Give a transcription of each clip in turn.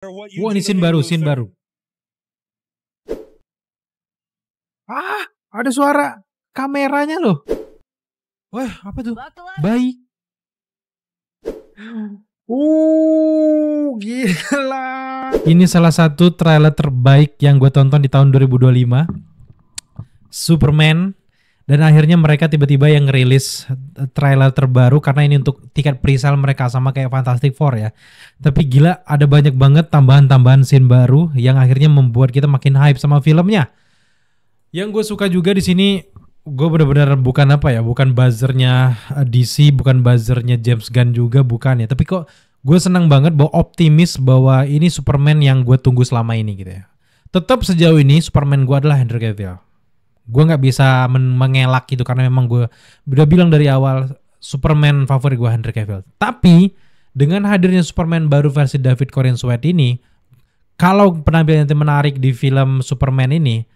Wah, ini scene baru, scene baru. Ah, ada suara kameranya loh. Wah, apa tuh? Bayi. Gila. Ini salah satu trailer terbaik yang gue tonton di tahun 2025. Superman. Dan akhirnya mereka tiba-tiba yang ngerilis trailer terbaru karena ini untuk tiket pre-sale mereka sama kayak Fantastic Four ya. Tapi gila, ada banyak banget tambahan-tambahan scene baru yang akhirnya membuat kita makin hype sama filmnya. Yang gue suka juga di sini, gue benar-benar bukan buzzernya DC, bukan buzzernya James Gunn juga, bukan ya. Tapi kok gue senang banget bahwa optimis bahwa ini Superman yang gue tunggu selama ini gitu ya. Tetap sejauh ini Superman gue adalah Henry Cavill. Gue gak bisa mengelak gitu karena memang gue udah bilang dari awal Superman favorit gue Henry Cavill. Tapi dengan hadirnya Superman baru versi David Corenswet ini, kalau penampilannya menarik di film Superman ini,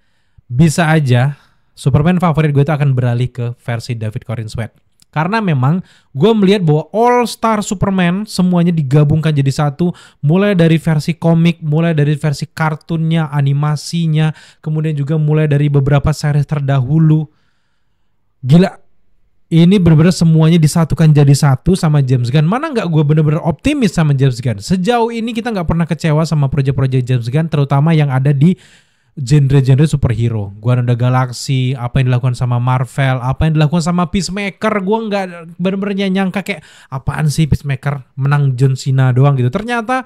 bisa aja Superman favorit gue itu akan beralih ke versi David Corenswet. Karena memang gue melihat bahwa All Star Superman semuanya digabungkan jadi satu. Mulai dari versi komik, mulai dari versi kartunnya, animasinya. Kemudian juga mulai dari beberapa series terdahulu. Gila, ini benar-benar semuanya disatukan jadi satu sama James Gunn. Mana gak gue benar-benar optimis sama James Gunn. Sejauh ini kita gak pernah kecewa sama proyek-proyek James Gunn. Terutama yang ada di genre-genre superhero. Guardians of the Galaxy, apa yang dilakukan sama Marvel, apa yang dilakukan sama Peacemaker, gue nggak bener-bener nyangka kayak apaan sih Peacemaker menang John Cena doang gitu. Ternyata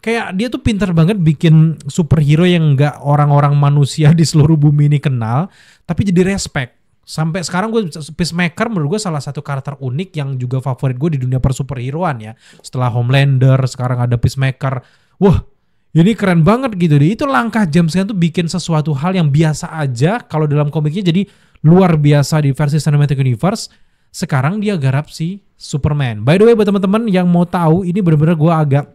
kayak dia tuh pintar banget bikin superhero yang nggak orang-orang manusia di seluruh bumi ini kenal, tapi jadi respect. Sampai sekarang gue Peacemaker menurut gue salah satu karakter unik yang juga favorit gue di dunia persuperheroan ya. Setelah Homelander, sekarang ada Peacemaker. Wah, ini keren banget gitu deh. Itu langkah James Gunn tuh bikin sesuatu hal yang biasa aja kalau dalam komiknya jadi luar biasa di versi Cinematic Universe. Sekarang dia garap si Superman. By the way buat teman-teman yang mau tahu, ini benar-benar gue agak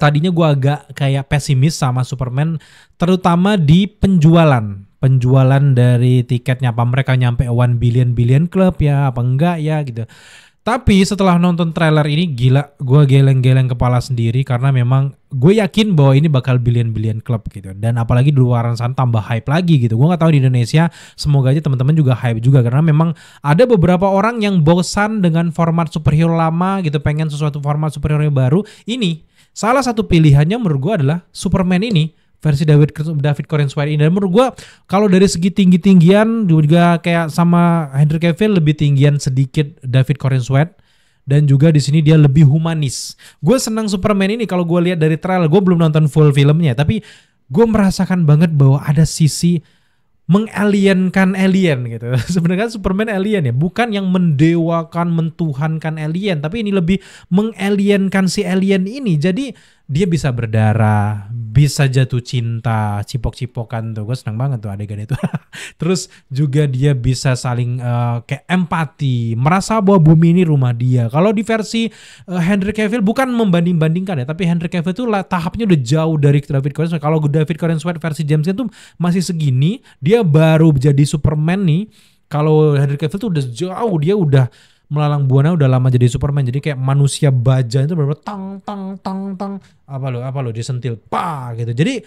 tadinya gue agak kayak pesimis sama Superman, terutama di penjualan dari tiketnya. Apa mereka nyampe 1 billion club ya apa enggak ya gitu. Tapi setelah nonton trailer ini gila, gue geleng-geleng kepala sendiri karena memang gue yakin bahwa ini bakal billion club gitu. Dan apalagi di luar sana tambah hype lagi gitu. Gue gak tahu di Indonesia, semoga aja teman-teman juga hype juga karena memang ada beberapa orang yang bosan dengan format superhero lama gitu, pengen sesuatu format superhero yang baru. Ini salah satu pilihannya menurut gue adalah Superman ini versi David Corenswet ini. Dan menurut gue kalau dari segi tinggi-tinggian juga kayak sama Henry Cavill lebih tinggian sedikit David Corenswet. Dan juga di sini dia lebih humanis. Gue senang Superman ini kalau gue lihat dari trailer. Gue belum nonton full filmnya, tapi gue merasakan banget bahwa ada sisi mengalienkan alien gitu. Sebenarnya Superman alien ya, bukan yang mendewakan, mentuhankan alien, tapi ini lebih mengalienkan si alien ini. Jadi dia bisa berdarah, bisa jatuh cinta, cipok-cipokan tuh. Gue senang banget tuh adegan itu. Terus juga dia bisa saling kayak empati, merasa bahwa bumi ini rumah dia. Kalau di versi Henry Cavill bukan membanding-bandingkan ya, tapi Henry Cavill tuh tahapnya udah jauh dari David Corenswet. Kalau David Corenswet versi James Gunn tuh masih segini, dia baru jadi Superman nih. Kalau Henry Cavill tuh udah jauh, dia udah melalang buana, udah lama jadi Superman. Jadi kayak manusia baja itu benar-benar tang apa lo disentil gitu. Jadi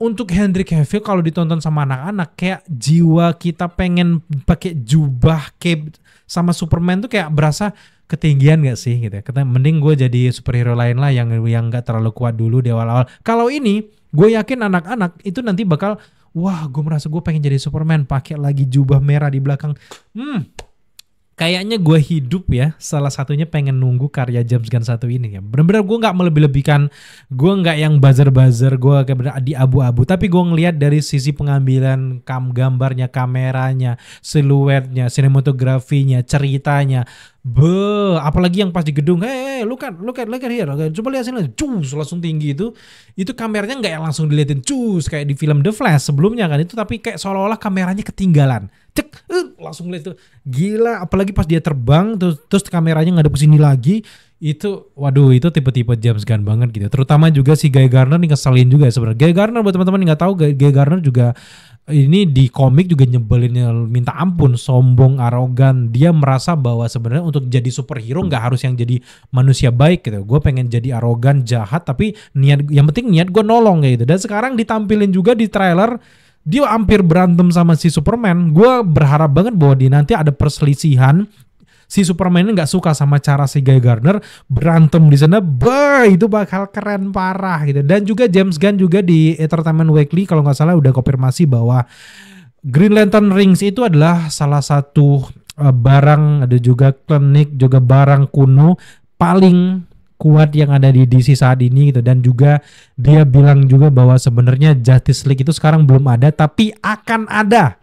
untuk Henry Cavill kalau ditonton sama anak-anak, kayak jiwa kita pengen pakai jubah cape sama Superman tuh kayak berasa ketinggian gak sih gitu ya. Mending gue jadi superhero lain lah yang gak terlalu kuat dulu di awal-awal. Kalau ini gue yakin anak-anak itu nanti bakal, wah gue merasa gue pengen jadi Superman, pakai lagi jubah merah di belakang. Kayaknya gue hidup ya, salah satunya pengen nunggu karya James Gunn satu ini ya. Bener-bener gue gak melebih-lebihkan, gue gak yang buzzer-buzzer, gue kayak bener di abu-abu. Tapi gue ngelihat dari sisi pengambilan gambarnya, kameranya, siluetnya, sinematografinya, ceritanya. Apalagi yang pas di gedung, look at here, coba lihat sini, cus langsung tinggi itu kameranya nggak yang langsung diliatin cus kayak di film The Flash sebelumnya kan itu, tapi kayak seolah-olah kameranya ketinggalan, langsung lihat tuh gila. Apalagi pas dia terbang terus kameranya ngadep ke sini lagi, itu waduh, itu tipe-tipe James Gunn banget gitu. Terutama juga si Guy Gardner nih, ngeselin juga sebenarnya. Guy Gardner buat teman-teman yang nggak tahu, Guy Gardner juga ini di komik juga nyebelin minta ampun, sombong, arogan. Dia merasa bahwa sebenarnya untuk jadi superhero nggak harus yang jadi manusia baik gitu. Gue pengen jadi arogan, jahat, tapi yang penting niat gue nolong kayak gitu. Dan sekarang ditampilin juga di trailer dia hampir berantem sama si Superman. Gue berharap banget bahwa di nanti ada perselisihan. Si Superman ini nggak suka sama cara si Guy Gardner berantem di sana, itu bakal keren parah gitu. Dan juga James Gunn juga di Entertainment Weekly kalau nggak salah udah konfirmasi bahwa Green Lantern Rings itu adalah salah satu barang, ada juga klinik, juga barang kuno paling kuat yang ada di DC saat ini gitu. Dan juga dia bilang juga bahwa sebenarnya Justice League itu sekarang belum ada tapi akan ada.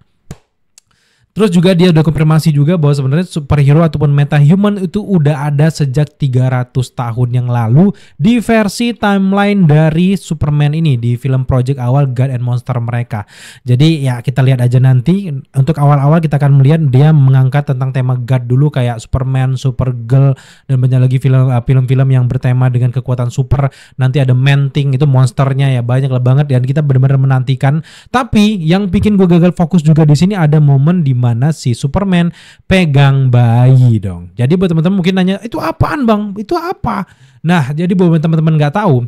Terus juga dia udah konfirmasi juga bahwa sebenarnya superhero ataupun metahuman itu udah ada sejak 300 tahun yang lalu di versi timeline dari Superman ini di film project awal God and Monster mereka. Jadi ya kita lihat aja nanti. Untuk awal-awal kita akan melihat dia mengangkat tentang tema God dulu kayak Superman, Supergirl, dan banyak lagi film-film yang bertema dengan kekuatan super. Nanti ada Man-Thing, itu monsternya ya banyak banget dan kita benar-benar menantikan. Tapi yang bikin gue gagal fokus juga di sini ada momen di mana si Superman pegang bayi dong. Jadi buat teman-teman mungkin nanya, itu apaan bang? Itu apa? Nah, jadi buat teman-teman nggak tahu,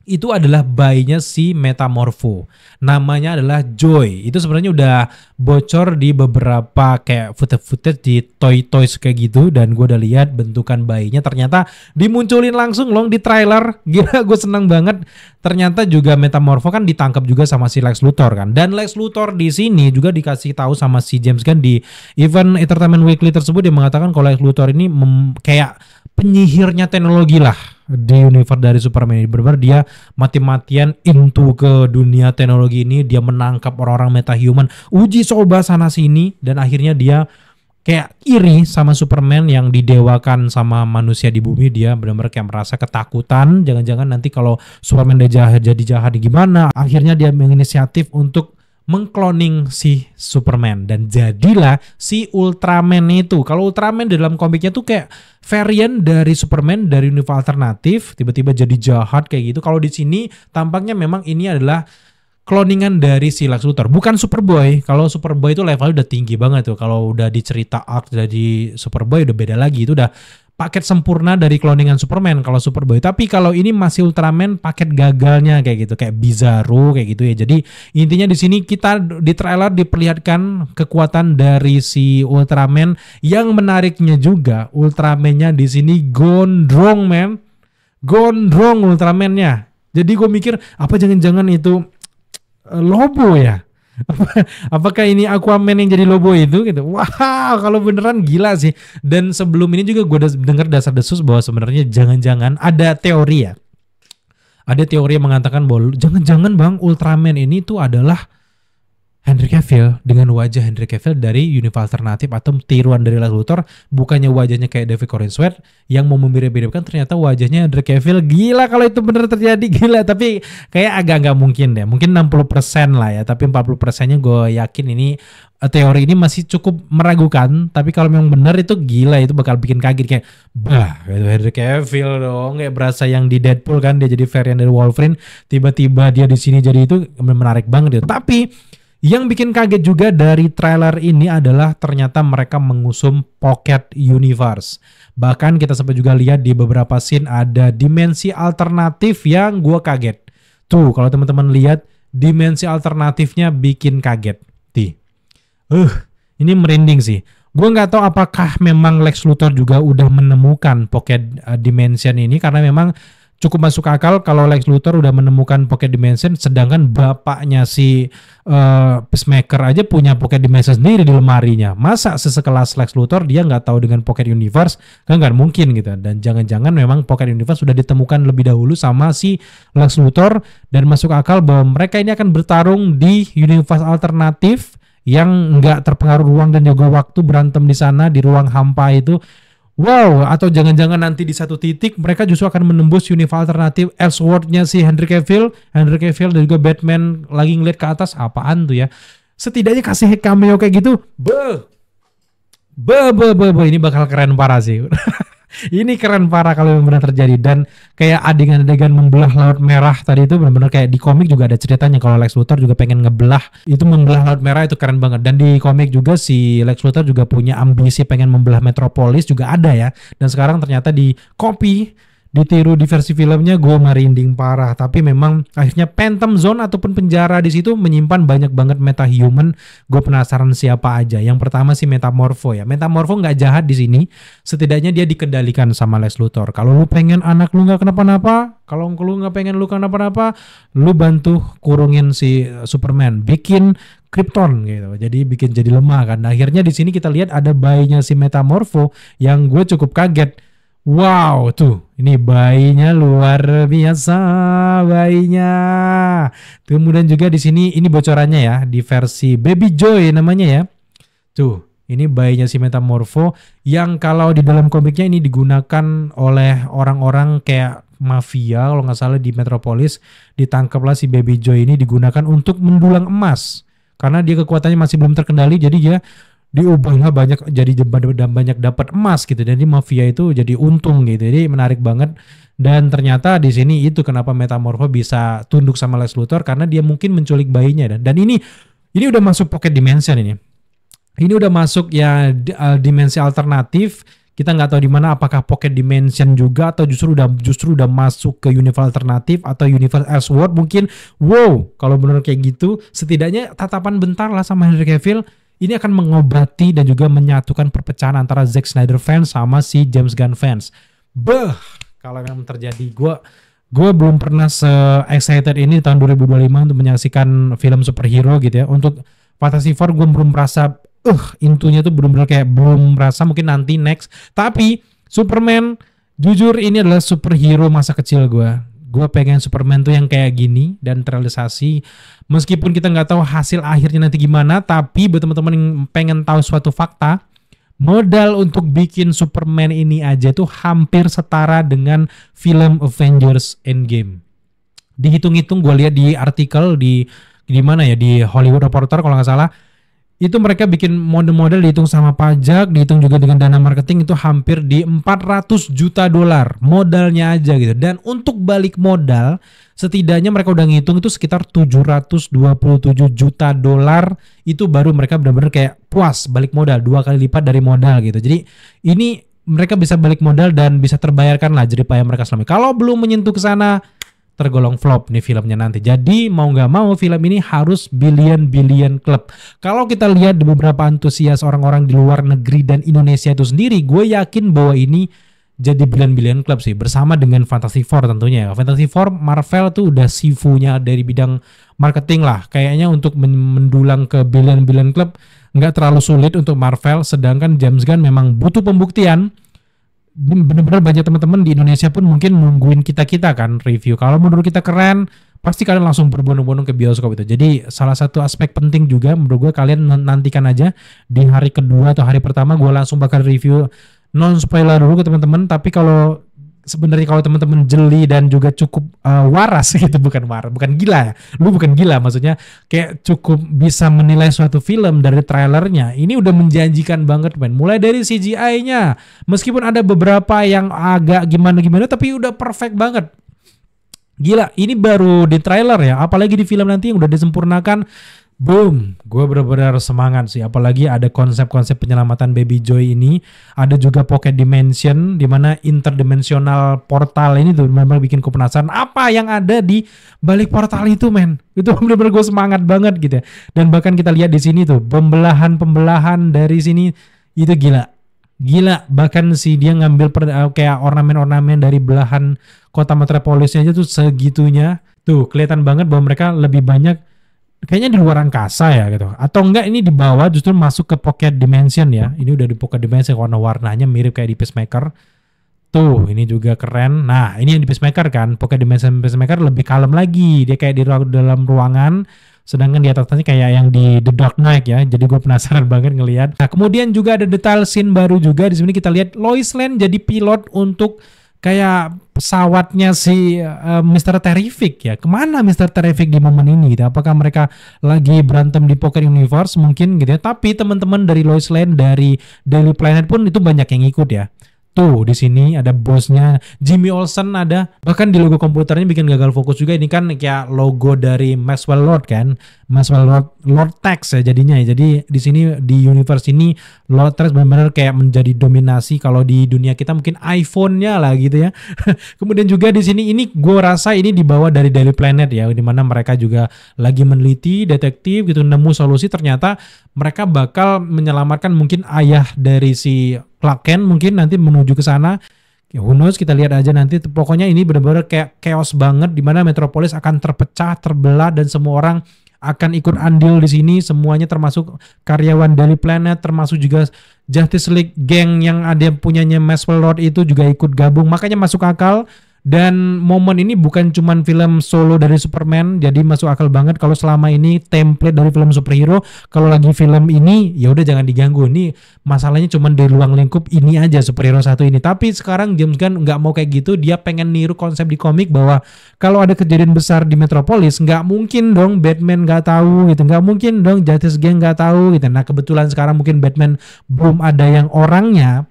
itu adalah bayinya si Metamorpho. Namanya adalah Joy. Itu sebenarnya udah bocor di beberapa kayak footage di toys kayak gitu. Dan gue udah lihat bentukan bayinya. Ternyata dimunculin langsung loh di trailer. Gila, gue seneng banget. Ternyata juga Metamorpho kan ditangkap juga sama si Lex Luthor kan. Dan Lex Luthor di sini juga dikasih tahu sama si James Gunn di event Entertainment Weekly tersebut. Dia mengatakan kalau Lex Luthor ini kayak penyihirnya teknologi lah di universe dari Superman ini. Benar-benar dia mati-matian into ke dunia teknologi ini. Dia menangkap orang-orang metahuman, uji coba sana sini, dan akhirnya dia kayak iri sama Superman yang didewakan sama manusia di bumi. Dia benar-benar kayak merasa ketakutan, jangan-jangan nanti kalau Superman jadi jahat gimana. Akhirnya dia menginisiatif untuk mengkloning si Superman dan jadilah si Ultraman itu. Kalau Ultraman di dalam komiknya tuh kayak varian dari Superman dari universe alternatif, tiba-tiba jadi jahat kayak gitu. Kalau di sini tampaknya memang ini adalah kloningan dari si Lex Luthor, bukan Superboy. Kalau Superboy itu levelnya udah tinggi banget tuh. Kalau udah di cerita arc jadi Superboy udah beda lagi. Itu udah paket sempurna dari kloningan Superman kalau Superboy. Tapi kalau ini masih Ultraman paket gagalnya kayak gitu, kayak Bizarro kayak gitu ya. Jadi intinya di sini kita di trailer diperlihatkan kekuatan dari si Ultraman. Yang menariknya juga Ultraman-nya di sini gondrong, men. Gondrong Ultraman-nya. Jadi gue mikir apa jangan-jangan itu Lobo ya? Apakah ini Aquaman yang jadi Lobo itu gitu? Wow, kalau beneran gila sih. Dan sebelum ini juga gue udah dengar dasar-desus bahwa sebenarnya jangan-jangan ada teori ya. Ada teori yang mengatakan bahwa jangan-jangan bang Ultraman ini tuh adalah Henry Cavill dengan wajah Henry Cavill dari universe alternatif atau tiruan dari Lex Luthor. Bukannya wajahnya kayak David Corenswet yang mau mirip-miripkan, ternyata wajahnya Henry Cavill. Gila kalau itu bener terjadi, gila. Tapi kayak agak nggak mungkin deh. Mungkin 60% lah ya, tapi 40%-nya gue yakin ini teori ini masih cukup meragukan. Tapi kalau memang benar itu gila, itu bakal bikin kaget kayak bah, itu Henry Cavill dong. Kayak berasa yang di Deadpool kan dia jadi varian dari Wolverine, tiba-tiba dia di sini jadi itu, menarik banget itu. Tapi yang bikin kaget juga dari trailer ini adalah ternyata mereka mengusung Pocket Universe. Bahkan kita sampai juga lihat di beberapa scene ada dimensi alternatif yang gue kaget. Tuh kalau teman-teman lihat dimensi alternatifnya bikin kaget. Ini merinding sih. Gue nggak tahu apakah memang Lex Luthor juga udah menemukan Pocket Dimension ini, karena memang cukup masuk akal kalau Lex Luthor udah menemukan Pocket Dimension, sedangkan bapaknya si Peacemaker aja punya Pocket Dimension sendiri di lemarinya. Masa sesekelas Lex Luthor dia nggak tahu dengan Pocket Universe? Kan nggak mungkin gitu. Dan jangan-jangan memang Pocket Universe sudah ditemukan lebih dahulu sama si Lex Luthor, dan masuk akal bahwa mereka ini akan bertarung di universe alternatif yang nggak terpengaruh ruang dan juga waktu, berantem di sana di ruang hampa itu. Wow, atau jangan-jangan nanti di satu titik mereka justru akan menembus universe alternatif Elseworld-nya si Henry Cavill dan juga Batman lagi ngeliat ke atas. Apaan tuh ya? Setidaknya kasih cameo kayak gitu. Ini bakal keren parah sih. Ini keren parah kalau benar terjadi. Dan kayak adegan-adegan membelah Laut Merah tadi itu benar-benar kayak di komik juga ada ceritanya kalau Lex Luthor juga pengen ngebelah itu, membelah Laut Merah itu keren banget. Dan di komik juga si Lex Luthor juga punya ambisi pengen membelah Metropolis juga ada ya. Dan sekarang ternyata di copy, ditiru di versi filmnya, gue merinding parah. Tapi memang akhirnya Phantom Zone ataupun penjara di situ menyimpan banyak banget metahuman. Gue penasaran siapa aja. Yang pertama si Metamorpho ya. Metamorpho nggak jahat di sini. Setidaknya dia dikendalikan sama Lex Luthor. Kalau lu pengen anak lu nggak kenapa-napa, kalau lu nggak pengen lu kenapa-napa, lu bantu kurungin si Superman, bikin Krypton gitu. Jadi bikin jadi lemah kan. Nah, akhirnya di sini kita lihat ada bayinya si Metamorpho yang gue cukup kaget. Wow, tuh ini bayinya luar biasa bayinya. Kemudian juga di sini ini bocorannya ya di versi Baby Joy namanya ya. Tuh, ini bayinya si Metamorpho yang kalau di dalam komiknya ini digunakan oleh orang-orang kayak mafia kalau nggak salah di Metropolis. Ditangkaplah si Baby Joy ini digunakan untuk mendulang emas. Karena dia kekuatannya masih belum terkendali, jadi dia diubahlah banyak jadi banyak dapat emas gitu. Jadi mafia itu jadi untung gitu. Jadi menarik banget. Dan ternyata di sini itu kenapa Metamorpho bisa tunduk sama Lex Luthor karena dia mungkin menculik bayinya. Dan ini udah masuk pocket dimension ini. Ini udah masuk ya dimensi alternatif. Kita nggak tahu di mana, apakah pocket dimension juga atau justru udah masuk ke universe alternatif atau universe Elseworld mungkin. Wow, kalau benar kayak gitu, setidaknya tatapan bentar lah sama Henry Cavill. Ini akan mengobati dan juga menyatukan perpecahan antara Zack Snyder fans sama si James Gunn fans. Kalau memang terjadi, gue belum pernah se-excited ini di tahun 2025 untuk menyaksikan film superhero gitu ya. Untuk Fantastic Four gue belum merasa intunya tuh benar-benar kayak belum merasa, mungkin nanti next. Tapi Superman, jujur ini adalah superhero masa kecil gue. Gue pengen Superman tuh yang kayak gini dan terrealisasi. Meskipun kita nggak tahu hasil akhirnya nanti gimana, tapi buat teman-teman yang pengen tahu suatu fakta, modal untuk bikin Superman ini aja tuh hampir setara dengan film Avengers Endgame. Dihitung-hitung gue lihat di artikel di mana ya, di Hollywood Reporter kalau nggak salah, itu mereka bikin model-model dihitung sama pajak, dihitung juga dengan dana marketing itu hampir di 400 juta dolar modalnya aja gitu. Dan untuk balik modal setidaknya mereka udah ngitung itu sekitar 727 juta dolar, itu baru mereka benar-benar kayak puas balik modal, 2 kali lipat dari modal gitu. Jadi ini mereka bisa balik modal dan bisa terbayarkan lah jeripaya mereka selama ini. Kalau belum menyentuh ke sana, tergolong flop nih filmnya nanti. Jadi mau nggak mau film ini harus billion club. Kalau kita lihat di beberapa antusias orang-orang di luar negeri dan Indonesia itu sendiri, gue yakin bahwa ini jadi billion club sih, bersama dengan Fantastic Four tentunya. Fantastic Four Marvel tuh udah sifunya dari bidang marketing lah. Kayaknya untuk mendulang ke billion club nggak terlalu sulit untuk Marvel, sedangkan James Gunn memang butuh pembuktian. Bener-bener banyak teman-teman di Indonesia pun mungkin nungguin kita kan review. Kalau menurut kita keren, pasti kalian langsung berbondong-bondong ke bioskop itu. Jadi salah satu aspek penting juga menurut gue, kalian nantikan aja di hari kedua atau hari pertama gue langsung bakal review non spoiler dulu ke teman-teman. Tapi kalau sebenarnya kalau teman-teman jeli dan juga cukup waras gitu, bukan gila ya. Lu bukan gila, maksudnya kayak cukup bisa menilai suatu film dari trailernya. Ini udah menjanjikan banget, men. Mulai dari CGI-nya, meskipun ada beberapa yang agak gimana-gimana, tapi udah perfect banget. Gila, ini baru di trailer ya, apalagi di film nanti yang udah disempurnakan. Boom, gue benar-benar semangat sih. Apalagi ada konsep-konsep penyelamatan Baby Joy ini. Ada juga pocket dimension, dimana interdimensional portal ini tuh benar-benar bikin gue penasaran apa yang ada di balik portal itu, men. Itu benar-benar gue semangat banget gitu ya. Dan bahkan kita lihat di sini tuh pembelahan dari sini itu gila. Bahkan si dia ngambil kayak ornamen-ornamen dari belahan kota Metropolisnya aja tuh segitunya. Tuh kelihatan banget bahwa mereka lebih banyak kayaknya di luar angkasa ya gitu. Atau enggak ini di bawah justru masuk ke pocket dimension ya. Ini udah di pocket dimension, warna-warnanya mirip kayak di Peacemaker. Tuh, ini juga keren. Nah, ini yang di Peacemaker kan. Pocket dimension Peacemaker lebih kalem lagi. Dia kayak di dalam ruangan. Sedangkan di atasnya kayak yang di The Dark Knight ya. Jadi gue penasaran banget ngelihat. Nah, kemudian juga ada detail scene baru juga. Di sini kita lihat Lois Lane jadi pilot untuk kayak pesawatnya si Mr. Terrific ya. Kemana Mr. Terrific di momen ini gitu? Apakah mereka lagi berantem di Pocket Universe mungkin gitu ya. Tapi teman-teman dari Lois Lane, dari Daily Planet pun itu banyak yang ikut ya. Tuh di sini ada bosnya Jimmy Olsen ada. Bahkan di logo komputernya bikin gagal fokus juga. Ini kan kayak logo dari Maxwell Lord kan. Maxwell Lord Tax ya jadinya ya. Jadi di sini di universe ini Lord Tax benar-benar kayak menjadi dominasi. Kalau di dunia kita mungkin iPhone-nya lah gitu ya. Kemudian juga di sini ini gue rasa ini dibawa dari Daily Planet ya, di mana mereka juga lagi meneliti detektif gitu, nemu solusi. Ternyata mereka bakal menyelamatkan mungkin ayah dari si Clark Kent mungkin nanti menuju ke sana. Ya, who knows, kita lihat aja nanti. Pokoknya ini benar-benar kayak chaos banget di mana Metropolis akan terpecah, terbelah dan semua orang akan ikut andil di sini. Semuanya termasuk karyawan Daily Planet, termasuk juga Justice League Gang yang ada punyanya Maxwell Lord itu juga ikut gabung. Makanya masuk akal. Dan momen ini bukan cuman film solo dari Superman, jadi masuk akal banget kalau selama ini template dari film superhero, kalau lagi film ini ya udah jangan diganggu. Ini masalahnya cuman di ruang lingkup ini aja superhero satu ini. Tapi sekarang James Gunn nggak mau kayak gitu, dia pengen niru konsep di komik bahwa kalau ada kejadian besar di Metropolis nggak mungkin dong Batman nggak tahu gitu, nggak mungkin dong Justice Gang nggak tahu gitu. Nah kebetulan sekarang mungkin Batman belum ada yang orangnya.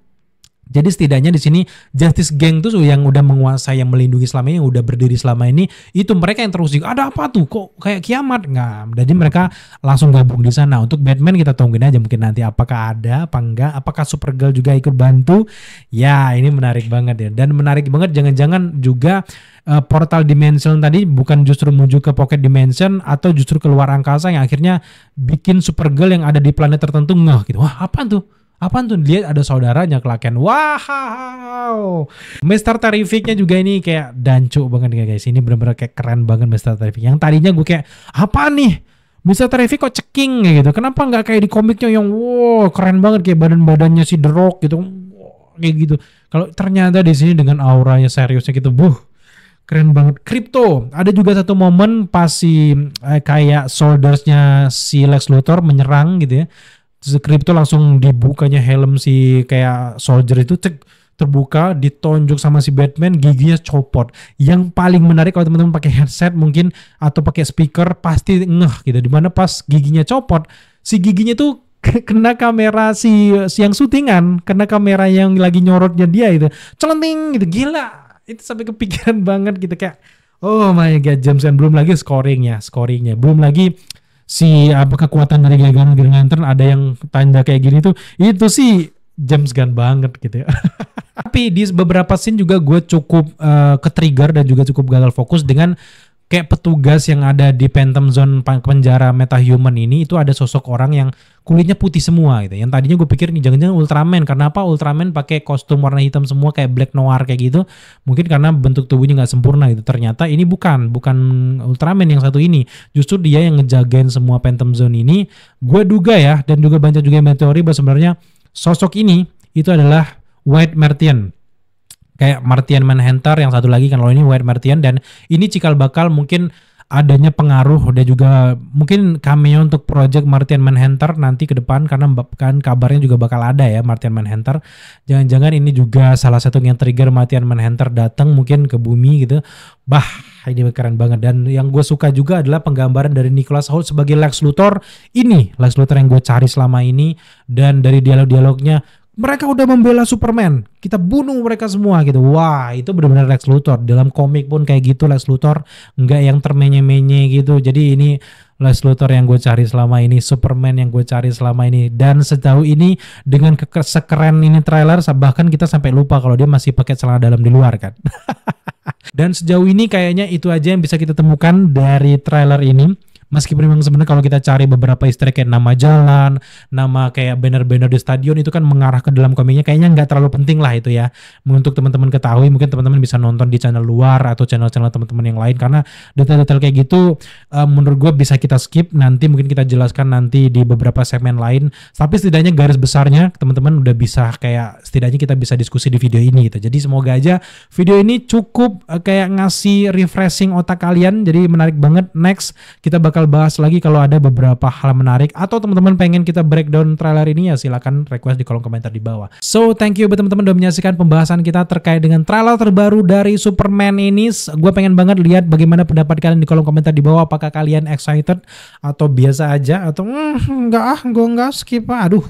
Jadi setidaknya di sini Justice Gang tuh yang udah menguasai, yang melindungi selama ini, yang udah berdiri selama ini, itu mereka yang terus ada apa tuh kok kayak kiamat nggak? Jadi mereka langsung gabung di sana. Untuk Batman kita tungguin aja mungkin nanti apakah ada apa enggak, apakah Supergirl juga ikut bantu? Ya ini menarik banget ya, dan menarik banget jangan-jangan juga portal dimension tadi bukan justru menuju ke pocket dimension atau justru keluar angkasa yang akhirnya bikin Supergirl yang ada di planet tertentu ngeh gitu. Wah apa tuh? Apaan tuh? Lihat ada saudaranya Clark Kent. Wow. Mr. Terrific-nya juga ini kayak dancu banget ya guys. Ini bener-bener kayak keren banget Mr. Terrific. Yang tadinya gue kayak apa nih? Mr. Terrific kok ceking kayak gitu. Kenapa nggak kayak di komiknya yang wow keren banget kayak badan-badannya si The Rock gitu. Wow, kayak gitu. Kalau ternyata di sini dengan auranya seriusnya gitu, keren banget. Crypto. Ada juga satu momen pas si kayak soldiers-nya si Lex Luthor menyerang gitu ya. Crypto langsung dibukanya helm si kayak soldier itu terbuka, ditonjok sama si Batman, giginya copot. Yang paling menarik kalau teman-teman pakai headset mungkin atau pakai speaker pasti ngeh gitu. Dimana pas giginya copot, si giginya tuh kena kamera si yang syutingan, kena kamera yang lagi nyorotnya dia itu, celenting gitu. Gila, itu sampai kepikiran banget gitu kayak oh my god, James Gunn. Belum lagi scoringnya, belum lagi si apa kekuatan dari Green Lantern ada yang tanda kayak gini tuh, itu sih James Gunn banget gitu ya. Tapi di beberapa scene juga gue cukup ke-trigger dan juga cukup gagal fokus dengan kayak petugas yang ada di Phantom Zone penjara metahuman ini. Itu ada sosok orang yang kulitnya putih semua gitu. Yang tadinya gue pikir nih jangan-jangan Ultraman. Karena apa? Ultraman pakai kostum warna hitam semua kayak Black Noir kayak gitu. Mungkin karena bentuk tubuhnya nggak sempurna gitu. Ternyata ini bukan Ultraman yang satu ini. Justru dia yang ngejagain semua Phantom Zone ini. Gue duga ya, dan juga banyak juga yang teori bahwa sebenarnya sosok ini itu adalah White Martian. Kayak Martian Manhunter yang satu lagi kan, kalau ini White Martian, dan ini cikal bakal mungkin adanya pengaruh dan juga mungkin cameo untuk project Martian Manhunter nanti ke depan, karena kan kabarnya juga bakal ada ya Martian Manhunter. Jangan-jangan ini juga salah satu yang trigger Martian Manhunter datang mungkin ke bumi gitu. Ini keren banget. Dan yang gue suka juga adalah penggambaran dari Nicholas Hoult sebagai Lex Luthor. Ini Lex Luthor yang gue cari selama ini, dan dari dialog-dialognya mereka udah membela Superman, kita bunuh mereka semua gitu. Wah, itu benar-benar Lex Luthor. Dalam komik pun kayak gitu Lex Luthor, nggak yang termenye-menye gitu. Jadi ini Lex Luthor yang gue cari selama ini, Superman yang gue cari selama ini. Dan sejauh ini dengan sekeren ini trailer, bahkan kita sampai lupa kalau dia masih pakai celana dalam di luar kan. Dan sejauh ini kayaknya itu aja yang bisa kita temukan dari trailer ini. Meskipun memang sebenarnya kalau kita cari beberapa easter egg kayak nama jalan, nama kayak banner-banner di stadion itu kan mengarah ke dalam komiknya, kayaknya nggak terlalu penting lah itu ya. Untuk teman-teman ketahui, mungkin teman-teman bisa nonton di channel luar atau channel-channel teman-teman yang lain, karena detail-detail kayak gitu menurut gue bisa kita skip, nanti mungkin kita jelaskan nanti di beberapa segmen lain. Tapi setidaknya garis besarnya teman-teman udah bisa kayak setidaknya kita bisa diskusi di video ini gitu. Jadi semoga aja video ini cukup kayak ngasih refreshing otak kalian, jadi menarik banget. Next kita bakal bakal bahas lagi kalau ada beberapa hal menarik atau teman-teman pengen kita breakdown trailer ini ya silakan request di kolom komentar di bawah. So thank you buat teman-teman udah menyaksikan pembahasan kita terkait dengan trailer terbaru dari Superman ini. Gue pengen banget lihat bagaimana pendapat kalian di kolom komentar di bawah. Apakah kalian excited atau biasa aja atau gue enggak skip. Aduh,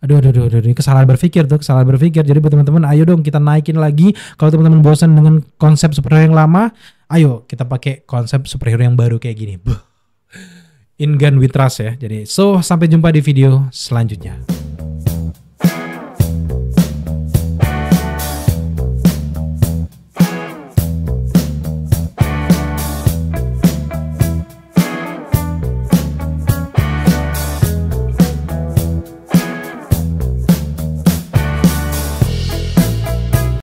ini kesalahan berpikir tuh, kesalahan berpikir. Jadi buat teman-teman, ayo dong kita naikin lagi. Kalau teman-teman bosan dengan konsep superhero yang lama, ayo kita pakai konsep superhero yang baru kayak gini. In Gun We Trust ya. Jadi sampai jumpa di video selanjutnya.